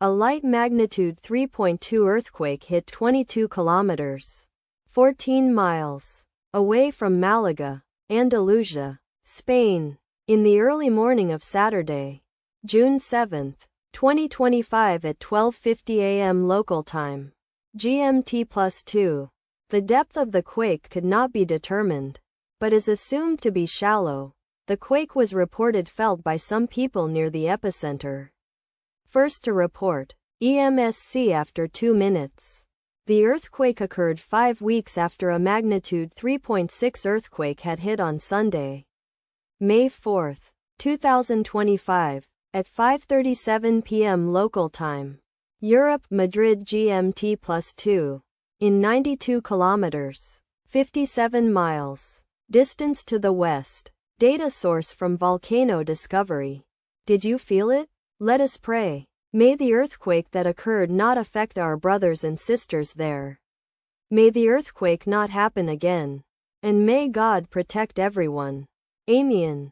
A light magnitude 3.2 earthquake hit 22 kilometers, 14 miles, away from Malaga, Andalusia, Spain, in the early morning of Saturday, June 7, 2025 at 12:50 a.m. local time, GMT+2. The depth of the quake could not be determined, but is assumed to be shallow. The quake was reported felt by some people near the epicenter. First to report, EMSC after 2 minutes. The earthquake occurred 5 weeks after a magnitude 3.6 earthquake had hit on Sunday, May 4, 2025, at 5:37 p.m. local time. Europe, Madrid GMT+2. In 92 kilometers, 57 miles, distance to the west. Data source from Volcano Discovery. Did you feel it? Let us pray. May the earthquake that occurred not affect our brothers and sisters there. May the earthquake not happen again. And may God protect everyone. Amen.